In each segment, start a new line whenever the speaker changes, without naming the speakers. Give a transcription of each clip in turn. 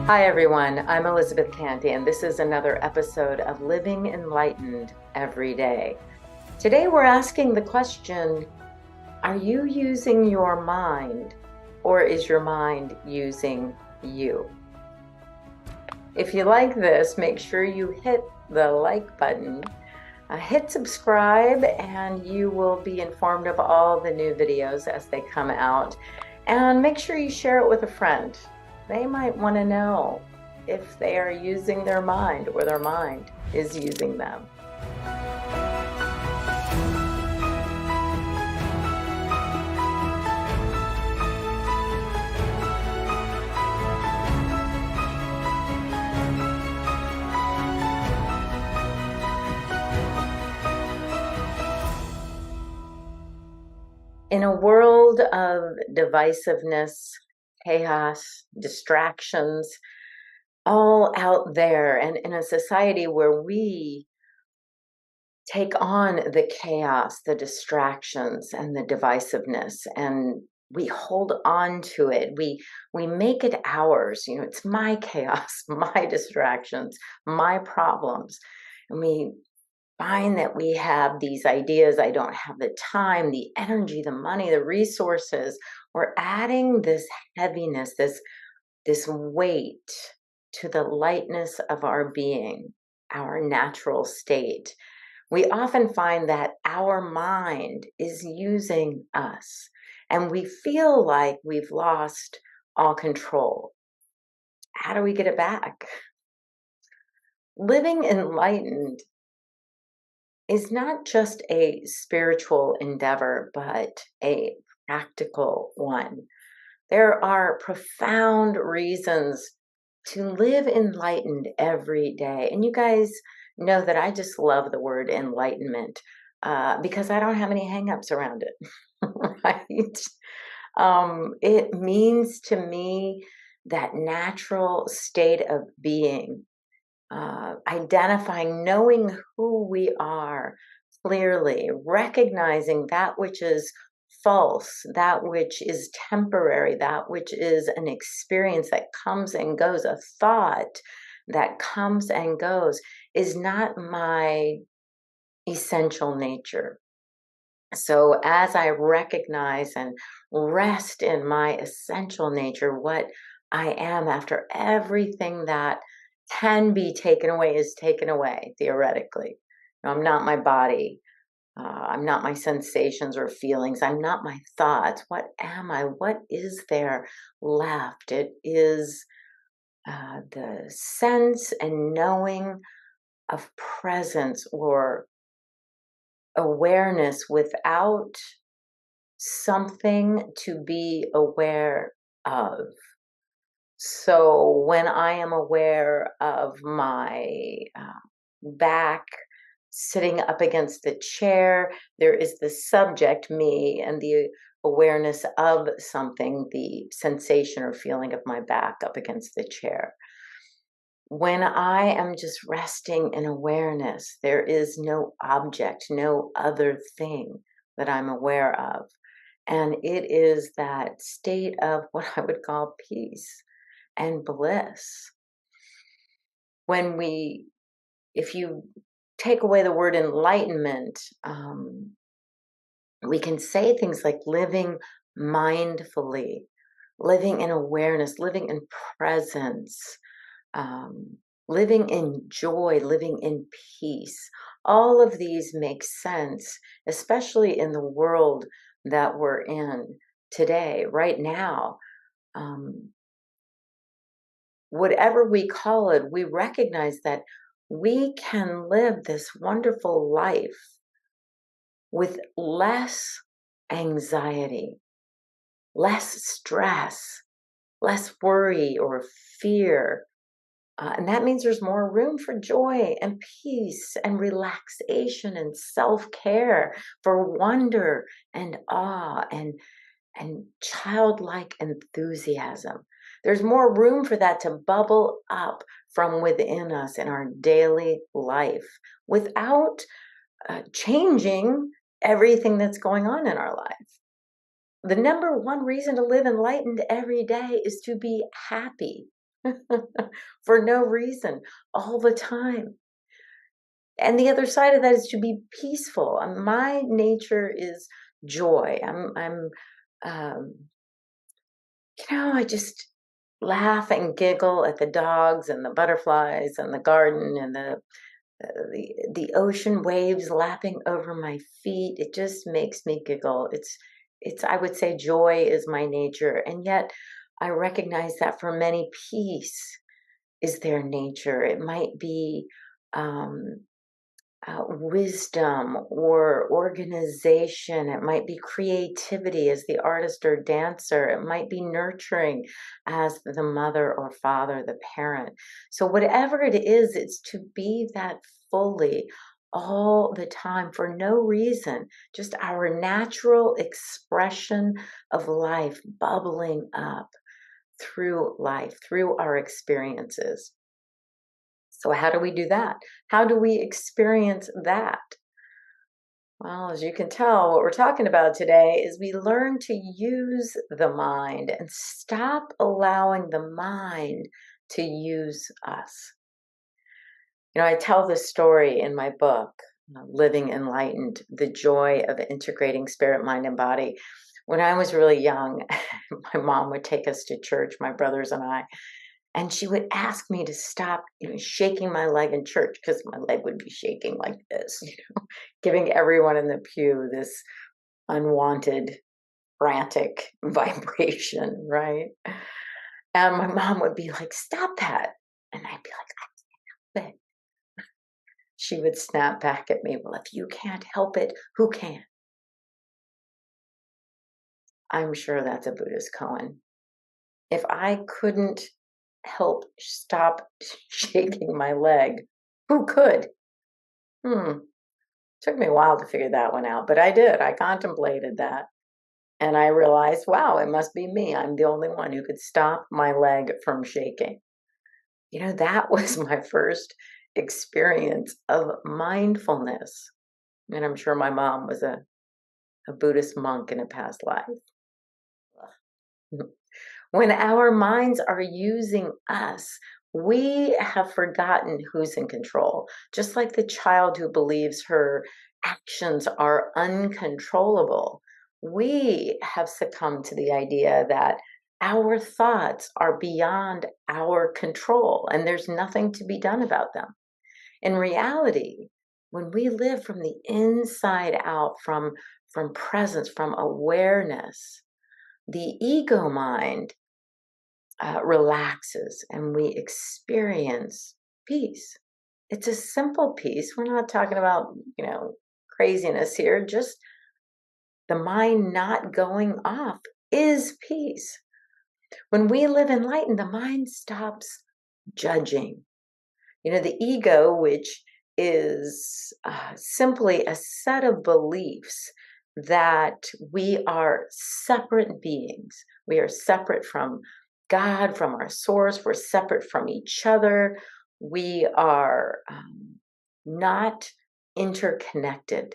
Hi everyone, I'm Elizabeth Cantey, and this is another episode of Living Enlightened Every Day. Today we're asking the question, are you using your mind, or is your mind using you? If you like this, make sure you hit the like button, hit subscribe, and you will be informed of all the new videos as they come out. And make sure you share it with a friend. They might want to know if they are using their mind or their mind is using them. In a world of divisiveness, chaos, distractions, all out there, and in a society where we take on the chaos, the distractions, and the divisiveness, and we hold on to it. We make it ours. It's my chaos, my distractions, my problems. And we find that we have these ideas. I don't have the time, the energy, the money, the resources. We're adding this heaviness, this weight to the lightness of our being, our natural state. We often find that our mind is using us, and we feel like we've lost all control. How do we get it back? Living enlightened is not just a spiritual endeavor, but a practical one. There are profound reasons to live enlightened every day. And you guys know that I just love the word enlightenment because I don't have any hangups around it, right? It means to me that natural state of being, identifying, knowing who we are clearly, recognizing that which is false, that which is temporary, that which is an experience that comes and goes, a thought that comes and goes, is not my essential nature. So as I recognize and rest in my essential nature, what I am after everything that can be taken away is taken away, theoretically. I'm not my body. I'm not my sensations or feelings. I'm not my thoughts. What am I? What is there left? It is the sense and knowing of presence or awareness without something to be aware of. So when I am aware of my back sitting up against the chair, there is the subject, me, and the awareness of something, the sensation or feeling of my back up against the chair. When I am just resting in awareness, there is no object, no other thing that I'm aware of. And it is that state of what I would call peace and bliss. If you take away the word enlightenment, we can say things like living mindfully, living in awareness, living in presence, living in joy, living in peace. All of these make sense, especially in the world that we're in today, right now. Whatever we call it, we recognize that we can live this wonderful life with less anxiety, less stress, less worry or fear. And that means there's more room for joy and peace and relaxation and self care, for wonder and awe and childlike enthusiasm. There's more room for that to bubble up from within us in our daily life without changing everything that's going on in our life. The number one reason to live enlightened every day is to be happy for no reason all the time. And the other side of that is to be peaceful. My nature is joy. Um, I just laugh and giggle at the dogs and the butterflies and the garden and the ocean waves lapping over my feet. It just makes me giggle. It's I would say joy is my nature, and yet I recognize that for many, peace is their nature. It might be um, wisdom or organization. It might be creativity as the artist or dancer. It might be nurturing as the mother or father, the parent. So, whatever it is, it's to be that fully all the time for no reason, just our natural expression of life bubbling up through life, through our experiences. So, how do we do that? How do we experience that? Well, as you can tell, what we're talking about today is we learn to use the mind and stop allowing the mind to use us. I tell this story in my book, Living Enlightened, The Joy of Integrating Spirit, Mind, and Body. When I was really young, my mom would take us to church, my brothers and I, and she would ask me to stop, shaking my leg in church because my leg would be shaking like this, giving everyone in the pew this unwanted, frantic vibration, right? And my mom would be like, "Stop that." And I'd be like, "I can't help it." She would snap back at me, "Well, if you can't help it, who can?" I'm sure that's a Buddhist koan. If I couldn't help stop shaking my leg, who could? Hmm. Took me a while to figure that one out, but I did. I contemplated that. And I realized, wow, it must be me. I'm the only one who could stop my leg from shaking. That was my first experience of mindfulness. And I'm sure my mom was a Buddhist monk in a past life. When our minds are using us, we have forgotten who's in control. Just like the child who believes her actions are uncontrollable, we have succumbed to the idea that our thoughts are beyond our control and there's nothing to be done about them. In reality, when we live from the inside out, from presence, from awareness, the ego mind relaxes and we experience peace. It's a simple peace. We're not talking about, craziness here. Just the mind not going off is peace. When we live enlightened, the mind stops judging. The ego, which is simply a set of beliefs that we are separate beings. We are separate from God, from our source. We're separate from each other. We are not interconnected.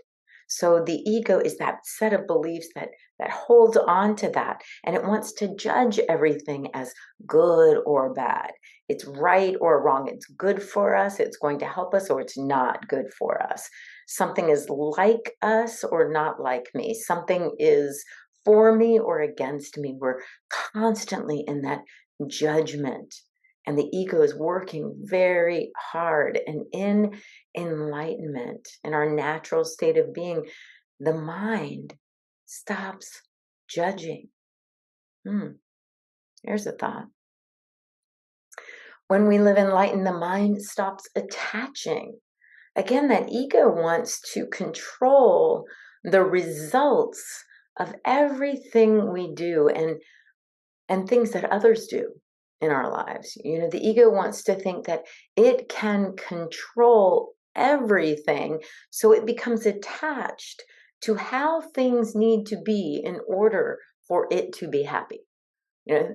So the ego is that set of beliefs that holds on to that, and it wants to judge everything as good or bad. It's right or wrong. It's good for us, it's going to help us, or it's not good for us. Something is like us or not like me. Something is for me or against me. We're constantly in that judgment. And the ego is working very hard. And in enlightenment, in our natural state of being, the mind stops judging. Here's a thought. When we live enlightened, the mind stops attaching. Again, that ego wants to control the results of everything we do and things that others do in our lives. The ego wants to think that it can control everything, so it becomes attached to how things need to be in order for it to be happy.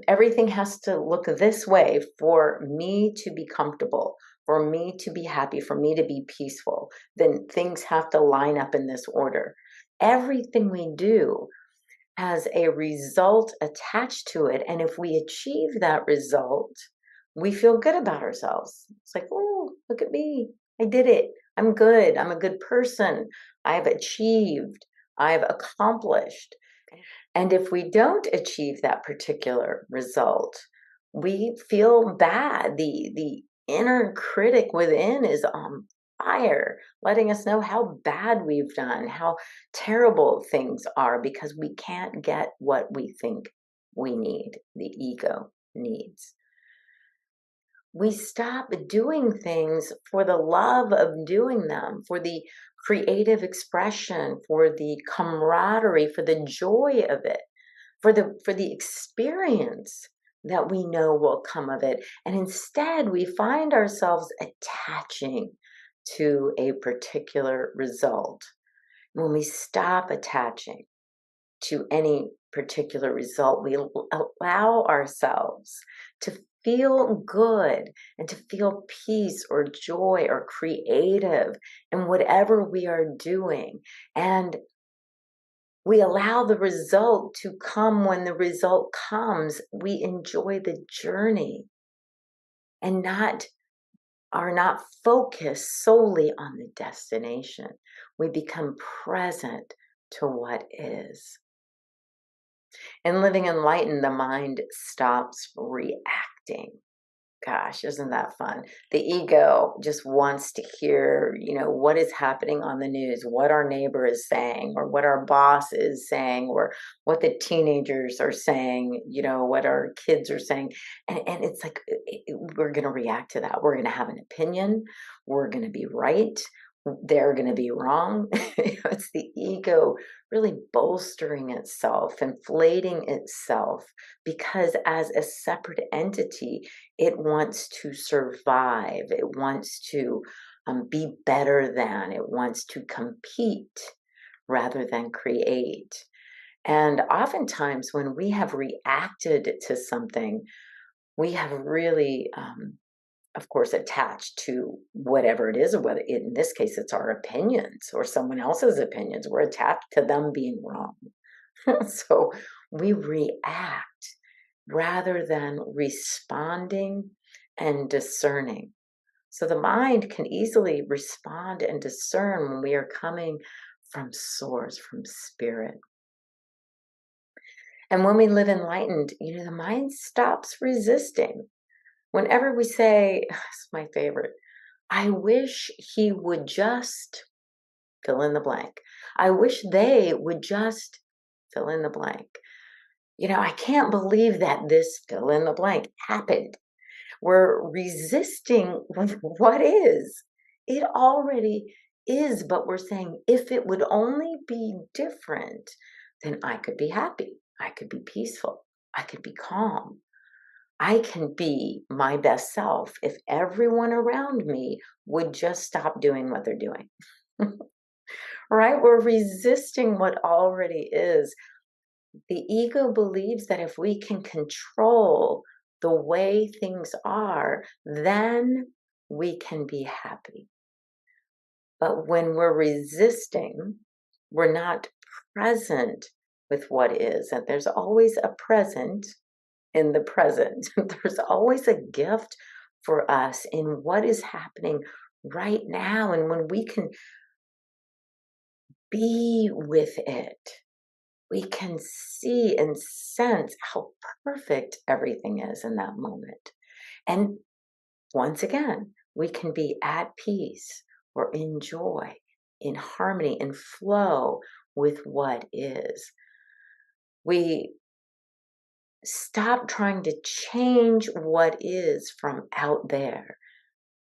Everything has to look this way for me to be comfortable, for me to be happy, for me to be peaceful. Then things have to line up in this order. Everything we do has a result attached to it. And if we achieve that result, we feel good about ourselves. It's like, oh, look at me. I did it. I'm good. I'm a good person. I've achieved. I've accomplished. And if we don't achieve that particular result, we feel bad. The inner critic within is on fire, letting us know how bad we've done, how terrible things are because we can't get what we think we need, the ego needs. We stop doing things for the love of doing them, for the creative expression, for the camaraderie, for the joy of it, for the experience that we know will come of it. And instead, we find ourselves attaching to a particular result. When we stop attaching to any particular result, we allow ourselves to feel good and to feel peace or joy or creative in whatever we are doing. And we allow the result to come when the result comes. We enjoy the journey and are not focused solely on the destination. We become present to what is. In living enlightened, the mind stops reacting. Gosh, isn't that fun? The ego just wants to hear, what is happening on the news, what our neighbor is saying, or what our boss is saying, or what the teenagers are saying, what our kids are saying. And it's like, we're going to react to that. We're going to have an opinion. We're going to be right. They're going to be wrong. It's the ego really bolstering itself, inflating itself, because as a separate entity, it wants to survive. It wants to be better than. It wants to compete rather than create. And oftentimes, when we have reacted to something, we have really of course, attached to whatever it is, or whether in this case it's our opinions or someone else's opinions. We're attached to them being wrong. So we react rather than responding and discerning. So the mind can easily respond and discern when we are coming from source, from spirit. And when we live enlightened, the mind stops resisting. Whenever we say, it's my favorite, I wish he would just fill in the blank. I wish they would just fill in the blank. I can't believe that this fill in the blank happened. We're resisting what is. It already is, but we're saying if it would only be different, then I could be happy. I could be peaceful. I could be calm. I can be my best self if everyone around me would just stop doing what they're doing. Right? We're resisting what already is. The ego believes that if we can control the way things are, then we can be happy. But when we're resisting, we're not present with what is. And there's always a present in the present. There's always a gift for us in what is happening right now. And when we can be with it, we can see and sense how perfect everything is in that moment. And once again, we can be at peace or in joy, in harmony, in flow with what is. We stop trying to change what is from out there,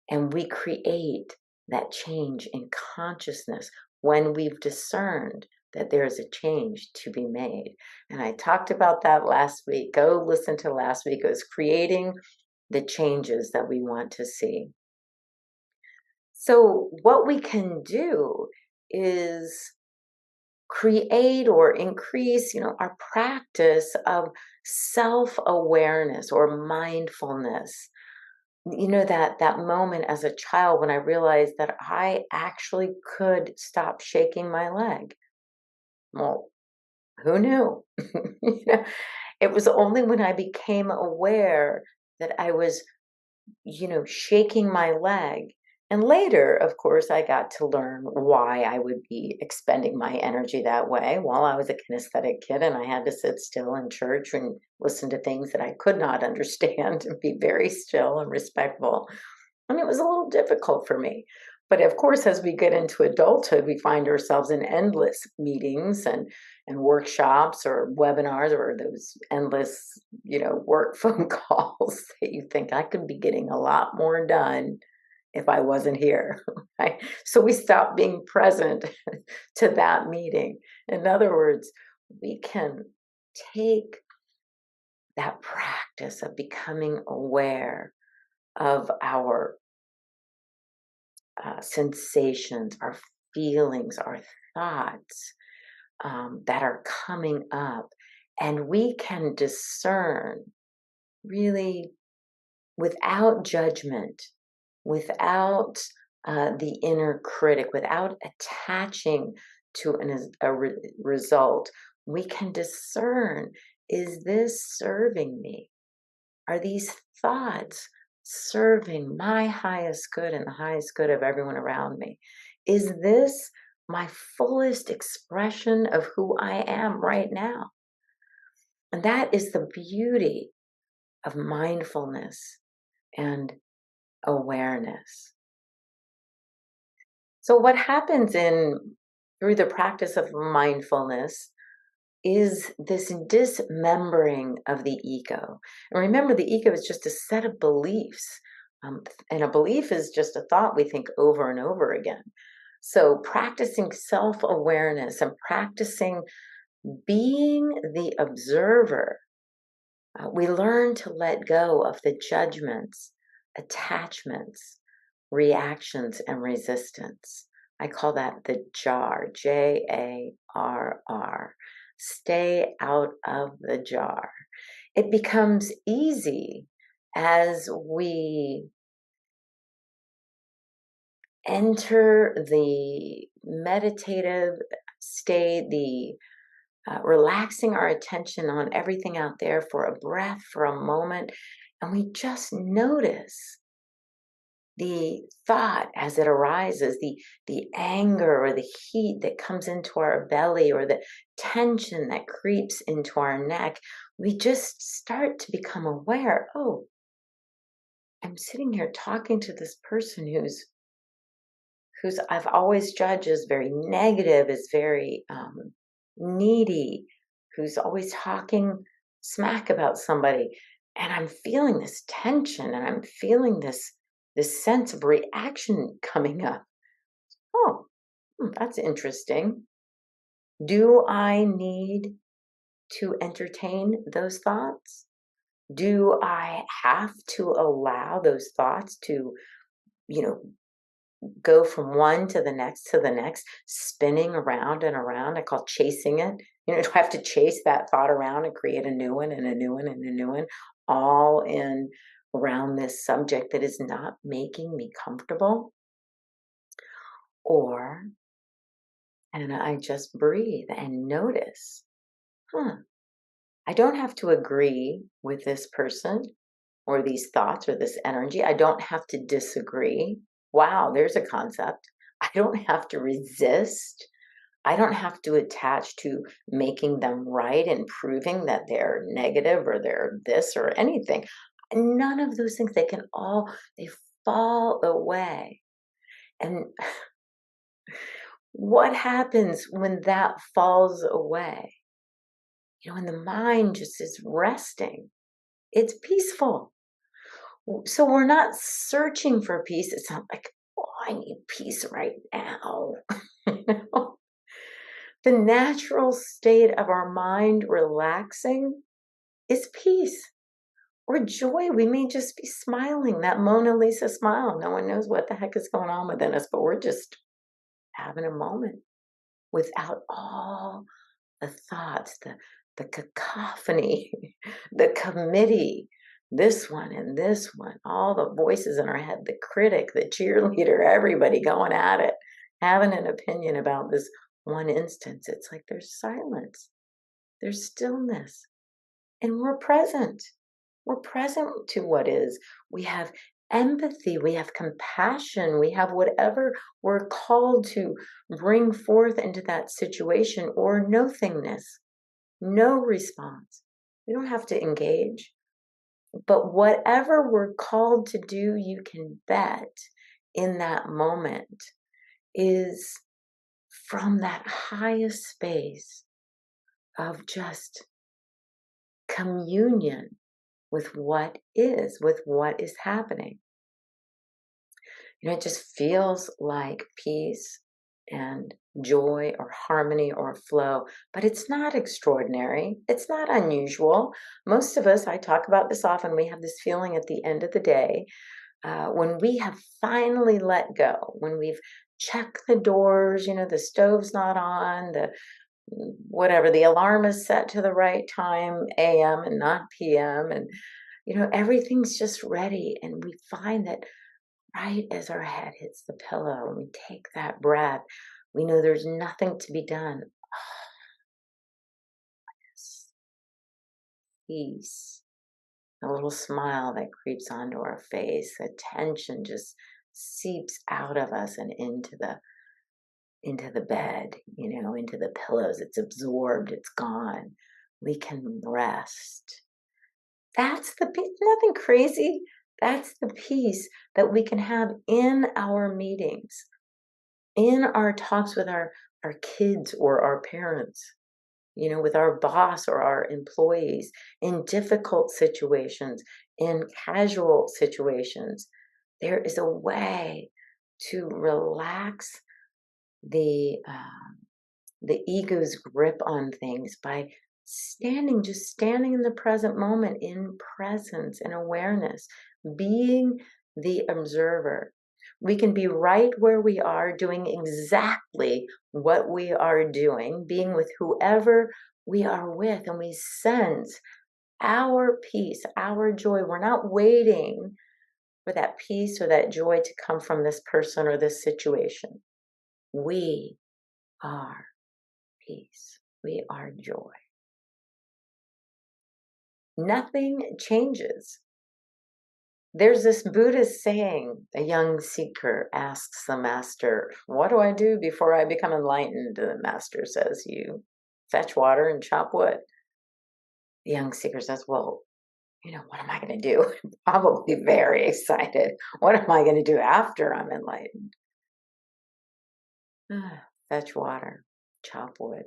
and we create that change in consciousness when we've discerned that there's a change to be made. And I talked about that last week. Go listen to last week. It was creating the changes that we want to see. So, what we can do is create or increase, our practice of self-awareness or mindfulness. That moment as a child when I realized that I actually could stop shaking my leg. Well, who knew? you know it was only when I became aware that I was shaking my leg. And later, of course, I got to learn why I would be expending my energy that way. While I was a kinesthetic kid and I had to sit still in church and listen to things that I could not understand and be very still and respectful. And it was a little difficult for me. But of course, as we get into adulthood, we find ourselves in endless meetings and workshops or webinars or those endless, work phone calls that you think I could be getting a lot more done if I wasn't here. Right? So we stop being present to that meeting. In other words, we can take that practice of becoming aware of our sensations, our feelings, our thoughts that are coming up. And we can discern really without judgment, without the inner critic, without attaching to result. We can discern, is this serving me? Are these thoughts serving my highest good and the highest good of everyone around me? Is this my fullest expression of who I am right now? And that is the beauty of mindfulness and awareness. So what happens through the practice of mindfulness is this dismembering of the ego. And remember, the ego is just a set of beliefs. And a belief is just a thought we think over and over again. So, practicing self awareness and practicing being the observer, we learn to let go of the judgments, attachments, reactions, and resistance. I call that the jar, JARR. Stay out of the jar. It becomes easy as we enter the meditative state, the relaxing our attention on everything out there for a breath, for a moment, and we just notice the thought as it arises, the anger or the heat that comes into our belly or the tension that creeps into our neck. We just start to become aware, oh, I'm sitting here talking to this person who's I've always judged as very negative, as very needy, who's always talking smack about somebody. And I'm feeling this tension and I'm feeling this sense of reaction coming up. Oh, that's interesting. Do I need to entertain those thoughts? Do I have to allow those thoughts to, you know, go from one to the next, spinning around and around? I call chasing it. Do I have to chase that thought around and create a new one and a new one and a new one, all in around this subject that is not making me comfortable? Or, and I just breathe and notice, I don't have to agree with this person or these thoughts or this energy. I don't have to disagree. Wow, there's a concept. I don't have to resist. I don't have to attach to making them right and proving that they're negative or they're this or anything. None of those things, they fall away. And what happens when that falls away? when the mind just is resting, it's peaceful. So we're not searching for peace. It's not like, oh, I need peace right now. You know? The natural state of our mind relaxing is peace or joy. We may just be smiling, that Mona Lisa smile. No one knows what the heck is going on within us, but we're just having a moment without all the thoughts, the cacophony, the committee, this one and this one, all the voices in our head, the critic, the cheerleader, everybody going at it, having an opinion about this one instance. It's like there's silence, there's stillness, and we're present. We're present to what is. We have empathy, we have compassion, we have whatever we're called to bring forth into that situation, or nothingness, no response. We don't have to engage. But whatever we're called to do, you can bet in that moment is from that highest space of just communion with what is happening. It just feels like peace and joy or harmony or flow, but it's not extraordinary. It's not unusual. Most of us, I talk about this often, we have this feeling at the end of the day when we have finally let go, when we've checked the doors, the stove's not on, the whatever, the alarm is set to the right time, AM and not PM, and everything's just ready, and we find that right as our head hits the pillow and we take that breath, we know there's nothing to be done. Yes. Peace. A little smile that creeps onto our face. The tension just seeps out of us and into the bed, into the pillows. It's absorbed, it's gone. We can rest. That's the peace, nothing crazy. That's the peace that we can have in our meetings, in our talks with our kids or our parents, with our boss or our employees, in difficult situations, in casual situations. There is a way to relax the ego's grip on things by just standing in the present moment, in presence and awareness, being the observer. We can be right where we are, doing exactly what we are doing, being with whoever we are with, and we sense our peace, our joy. We're not waiting for that peace or that joy to come from this person or this situation. We are peace. We are joy. Nothing changes. There's this Buddhist saying, a young seeker asks the master, what do I do before I become enlightened? And the master says, you fetch water and chop wood. The young seeker says, well, what am I going to do? Probably very excited. What am I going to do after I'm enlightened? Fetch water, chop wood.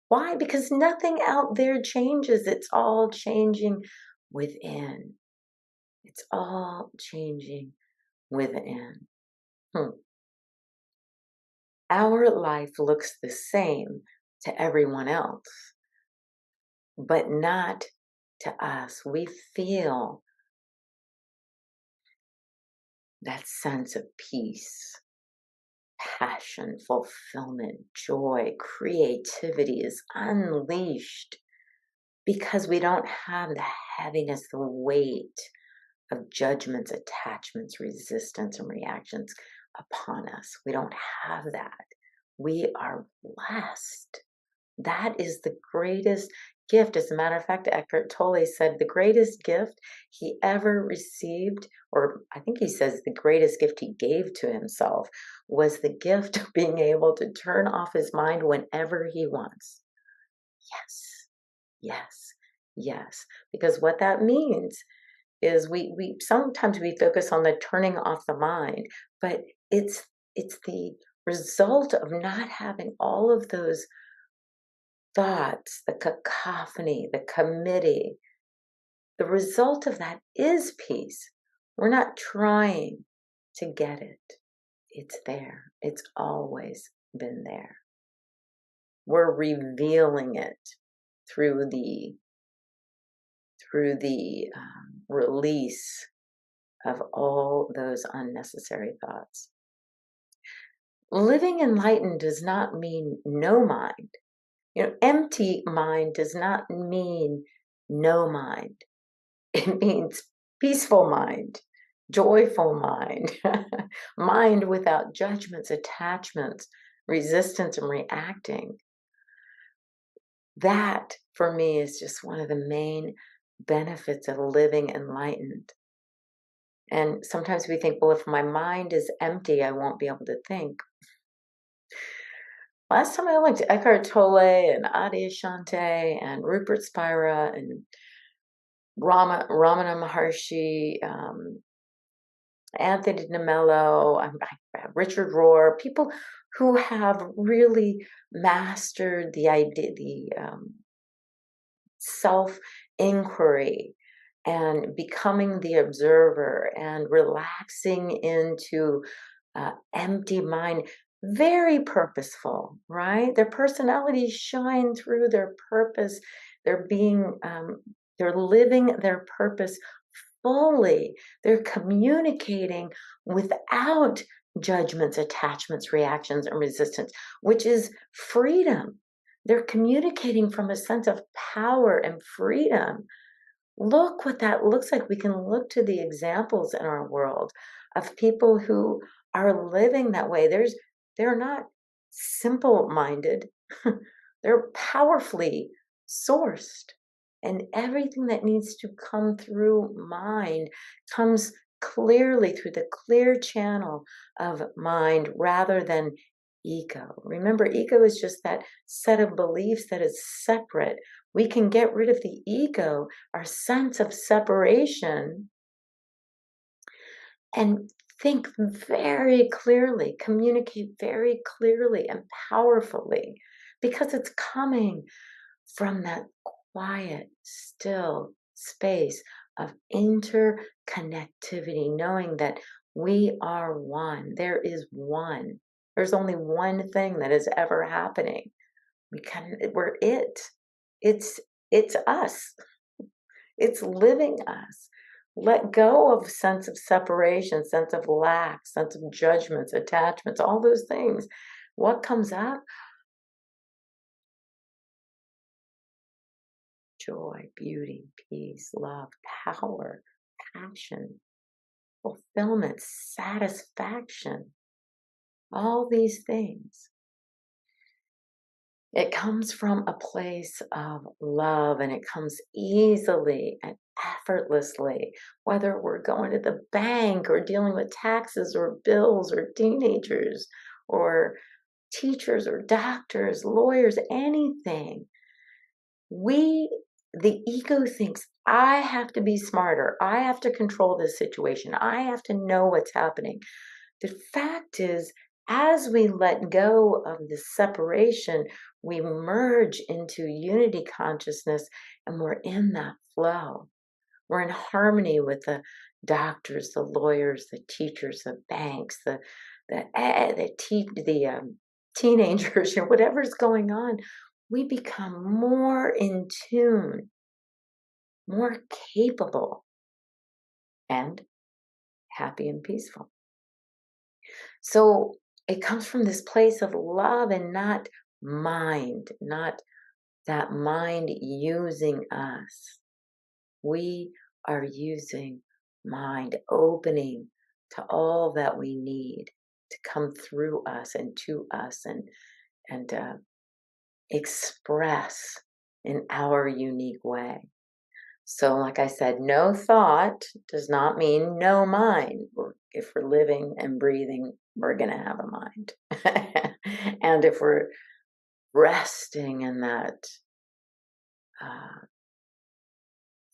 Why? Because nothing out there changes. It's all changing within. It's all changing within. Our life looks the same to everyone else, but not to us. We feel that sense of peace, passion, fulfillment, joy, creativity is unleashed because we don't have the heaviness, the weight of judgments, attachments, resistance, and reactions upon us. We don't have that. We are blessed. That is the greatest gift. As a matter of fact, Eckhart Tolle said the greatest gift he ever received, or I think he says the greatest gift he gave to himself, was the gift of being able to turn off his mind whenever he wants. Yes, yes, yes. Because what that means is we sometimes we focus on the turning off the mind, but it's the result of not having all of those thoughts, the cacophony, the committee, the result of that is peace. We're not trying to get it. It's there. It's always been there. We're revealing it through the release of all those unnecessary thoughts. Living enlightened does not mean no mind. Empty mind does not mean no mind. It means peaceful mind, joyful mind, mind without judgments, attachments, resistance, and reacting. That, for me, is just one of the main benefits of living enlightened. And sometimes we think, well, if my mind is empty, I won't be able to think. Last time I looked, Eckhart Tolle and Adyashanti and Rupert Spira and Ramana Maharshi, Anthony DeMello, Richard Rohr, people who have really mastered the idea, the self-inquiry and becoming the observer and relaxing into empty mind, very purposeful, right? Their personalities shine through their purpose. They're they're living their purpose fully. They're communicating without judgments, attachments, reactions, and resistance, which is freedom. They're communicating from a sense of power and freedom. Look what that looks like. We can look to the examples in our world of people who are living that way. They're not simple-minded. They're powerfully sourced. And everything that needs to come through mind comes clearly through the clear channel of mind rather than ego. Remember, ego is just that set of beliefs that is separate. We can get rid of the ego, our sense of separation, and think very clearly, communicate very clearly and powerfully, because it's coming from that quiet, still space of interconnectivity, knowing that we are one. There is one. There's only one thing that is ever happening. We're it. It's us. It's living us. Let go of sense of separation, sense of lack, sense of judgments, attachments, all those things. What comes up? Joy, beauty, peace, love, power, passion, fulfillment, satisfaction, all these things. It comes from a place of love, and it comes easily and effortlessly, whether we're going to the bank or dealing with taxes or bills or teenagers or teachers or doctors, lawyers, anything. The ego thinks, I have to be smarter. I have to control this situation. I have to know what's happening. The fact is, as we let go of the separation, we merge into unity consciousness, and we're in that flow. We're in harmony with the doctors, the lawyers, the teachers, the banks, the teenagers, whatever's going on. We become more in tune, more capable, and happy and peaceful. So it comes from this place of love and not mind, not that mind using us. We are using mind, opening to all that we need to come through us and to us and express in our unique way. So, like I said, no thought does not mean no mind. If we're living and breathing, we're going to have a mind. And if we're resting in that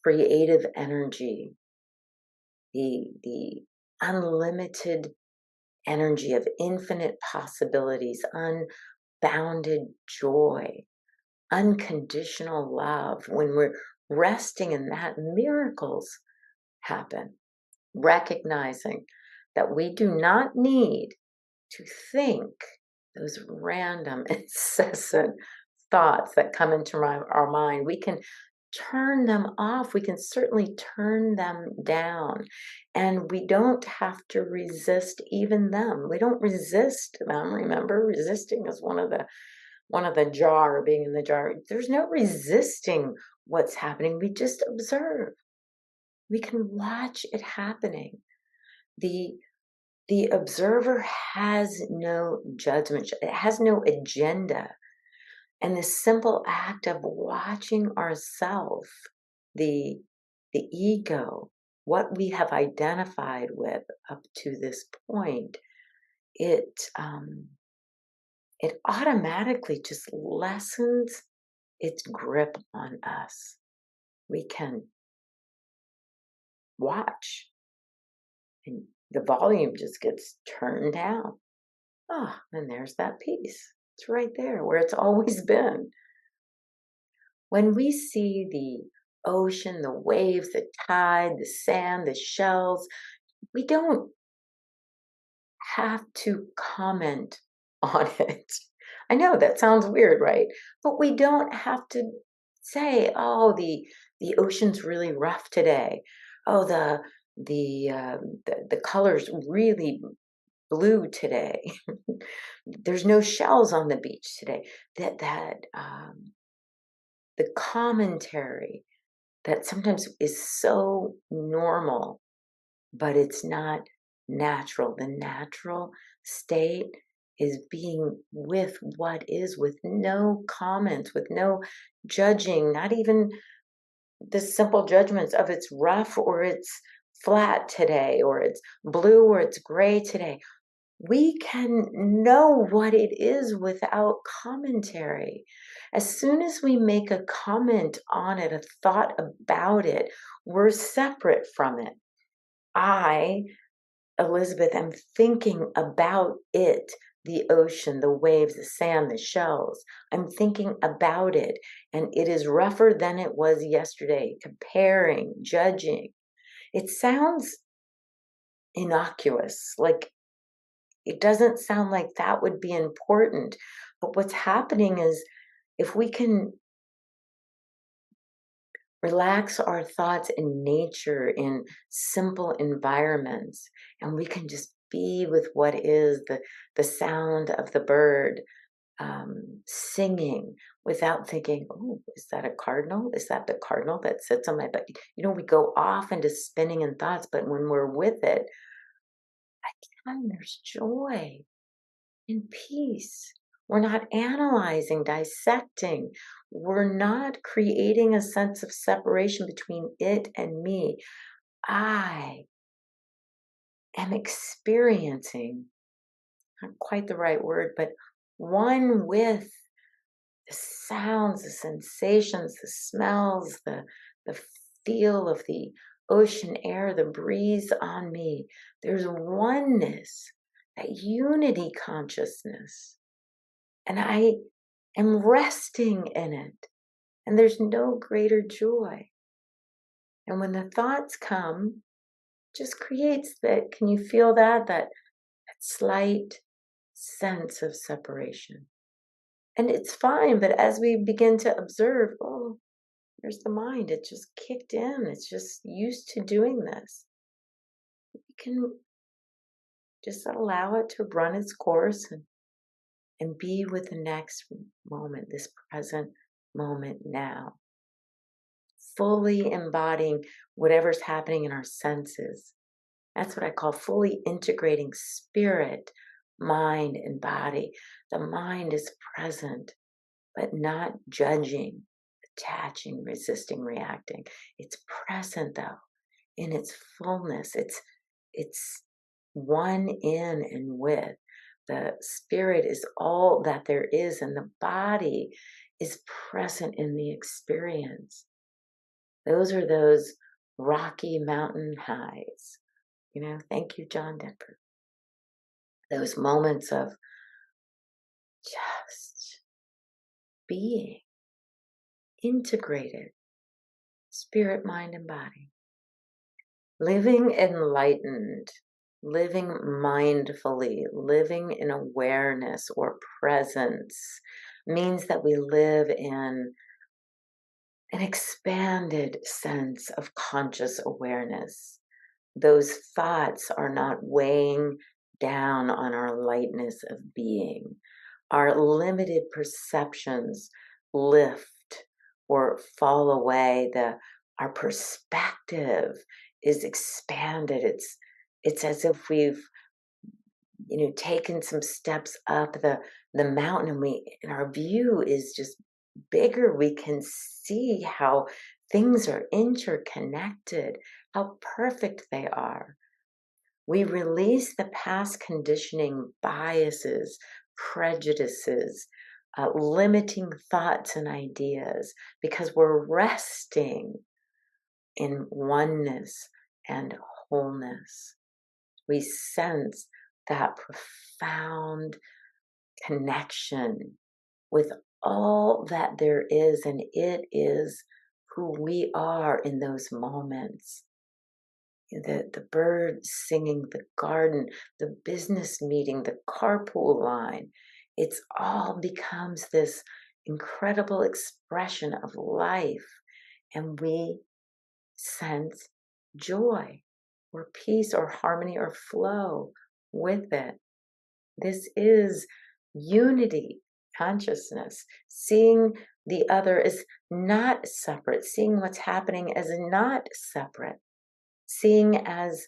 creative energy, the unlimited energy of infinite possibilities, unbounded joy, unconditional love, when we're resting in that, miracles happen. Recognizing that we do not need to think those random, incessant thoughts that come into our mind. We can turn them off. We can certainly turn them down. And we don't have to resist even them. We don't resist them. Remember, resisting is one of the jar, being in the jar. There's no resisting what's happening. We just observe. We can watch it happening. The the observer has no judgment, it has no agenda. And the simple act of watching ourself, the the ego, what we have identified with up to this point, it automatically just lessens its grip on us. We can watch, and the volume just gets turned down. Ah, and there's that piece. It's right there where it's always been. When we see the ocean, the waves, the tide, the sand, the shells, we don't have to comment on it. I know that sounds weird, right? But we don't have to say, "Oh, the ocean's really rough today. Oh, the colors really blue today. There's no shells on the beach today." The commentary that sometimes is so normal, but it's not natural. The natural state is being with what is, with no comments, with no judging, not even the simple judgments of it's rough or it's flat today, or it's blue or it's gray today. We can know what it is without commentary. As soon as we make a comment on it, a thought about it, we're separate from it. I, Elizabeth, am thinking about it, the ocean, the waves, the sand, the shells. I'm thinking about it, and it is rougher than it was yesterday, comparing, judging. It sounds innocuous, like it doesn't sound like that would be important. But what's happening is, if we can relax our thoughts in nature, in simple environments, and we can just be with what is, the sound of the bird singing, without thinking, "Oh, is that a cardinal? Is that the cardinal that sits on my butt?" We go off into spinning and thoughts, but when we're with it, again, there's joy in peace. We're not analyzing, dissecting. We're not creating a sense of separation between it and me. I am experiencing, not quite the right word, but one with the sounds, the sensations, the smells, the feel of the ocean air, the breeze on me. There's oneness, that unity consciousness. And I am resting in it. And there's no greater joy. And when the thoughts come, just creates that. Can you feel that? That slight sense of separation. And it's fine, but as we begin to observe, oh, there's the mind. It just kicked in. It's just used to doing this. We can just allow it to run its course, and be with the next moment, this present moment now. Fully embodying whatever's happening in our senses. That's what I call fully integrating spirit, mind, and body. The mind is present, but not judging, attaching, resisting, reacting. It's present though, in its fullness. It's one in and with. The spirit is all that there is, and the body is present in the experience. Those are those Rocky Mountain highs. Thank you, John Denver. Those moments of just being. integrated spirit, mind, and body. Living enlightened, living mindfully, living in awareness or presence means that we live in an expanded sense of conscious awareness. Those thoughts are not weighing down on our lightness of being. Our limited perceptions lift or fall away. Our perspective is expanded. It's as if we've taken some steps up the mountain, and our view is just bigger. We can see how things are interconnected, how perfect they are. We release the past conditioning, biases, prejudices, limiting thoughts and ideas, because we're resting in oneness and wholeness. We sense that profound connection with all that there is, and it is who we are in those moments. The birds singing, the garden, the business meeting, the carpool line, it's all becomes this incredible expression of life, and we sense joy or peace or harmony or flow with it. This is unity consciousness, seeing the other as not separate, seeing what's happening as not separate, seeing as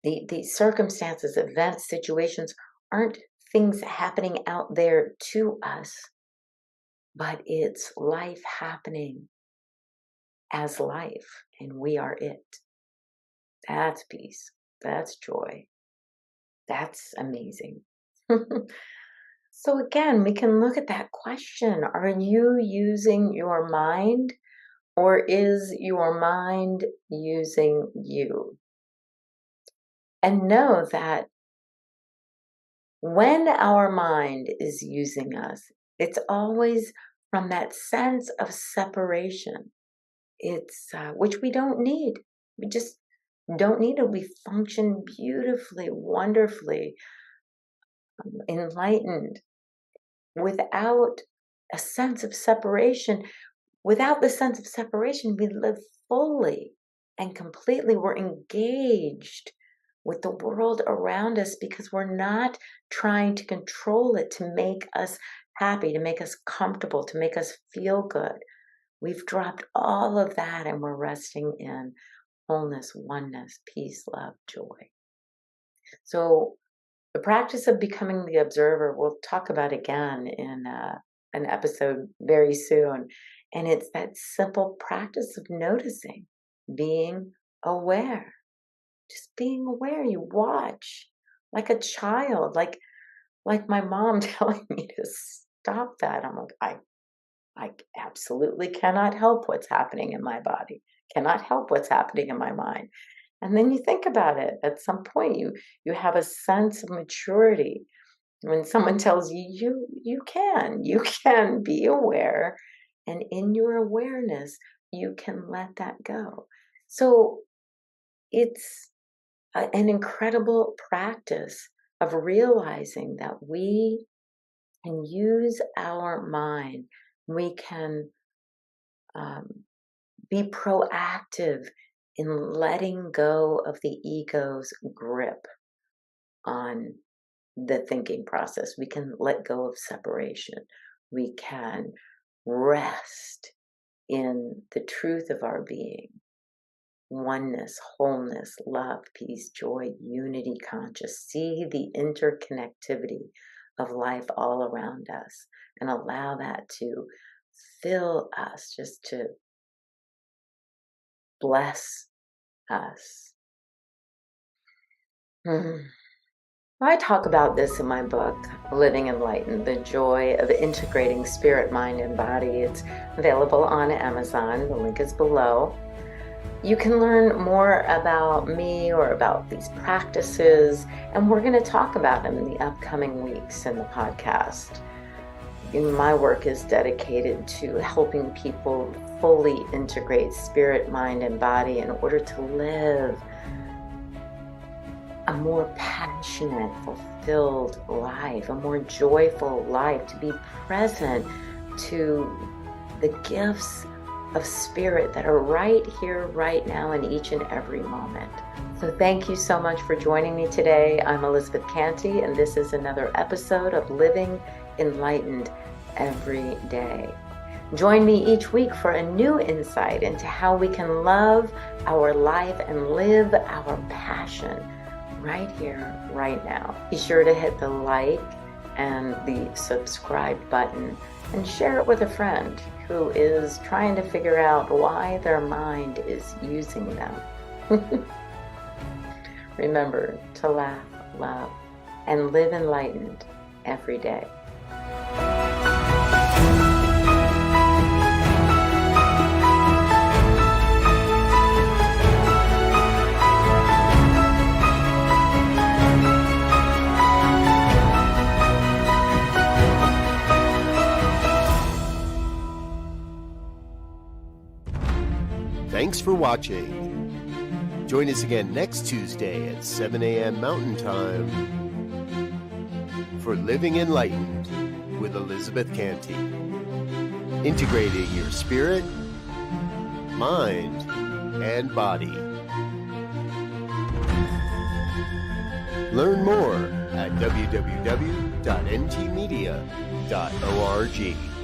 the circumstances, events, situations aren't things happening out there to us, but it's life happening as life, and we are it. That's peace. That's joy. That's amazing. So again, we can look at that question. Are you using your mind, or is your mind using you? And know that when our mind is using us, it's always from that sense of separation. It's which we don't need. We just don't need it. We function beautifully, wonderfully, enlightened, without a sense of separation. Without the sense of separation, we live fully and completely. We're engaged with the world around us because we're not trying to control it to make us happy, to make us comfortable, to make us feel good. We've dropped all of that and we're resting in wholeness, oneness, peace, love, joy. So the practice of becoming the observer, we'll talk about again in an episode very soon. And it's that simple practice of noticing, being aware, just being aware. You watch like a child, like my mom telling me to stop that. I'm like, I absolutely cannot help what's happening in my body, cannot help what's happening in my mind. And then you think about it. At some point, you have a sense of maturity. When someone tells you you can be aware, and in your awareness, you can let that go. So it's an incredible practice of realizing that we can use our mind. We can be proactive in letting go of the ego's grip on the thinking process. We can let go of separation. We can rest in the truth of our being. Oneness, wholeness, love, peace, joy, unity, conscious. See the interconnectivity of life all around us and allow that to fill us, just to bless us. I talk about this in my book, Living Enlightened, The Joy of Integrating Spirit, Mind, and Body. It's available on Amazon. The link is below. You can learn more about me or about these practices, and we're going to talk about them in the upcoming weeks in the podcast. My work is dedicated to helping people fully integrate spirit, mind, and body in order to live a more passionate, fulfilled life, a more joyful life, to be present to the gifts of spirit that are right here, right now, in each and every moment. So thank you so much for joining me today. I'm Elizabeth Cantey, and this is another episode of Living Enlightened Every Day. Join me each week for a new insight into how we can love our life and live our passion right here, right now. Be sure to hit the like and the subscribe button and share it with a friend who is trying to figure out why their mind is using them. Remember to laugh, love, and live enlightened every day.
Thanks for watching. Join us again next Tuesday at 7 a.m. Mountain Time for Living Enlightened with Elizabeth Cantey. Integrating your spirit, mind, and body. Learn more at www.ntmedia.org.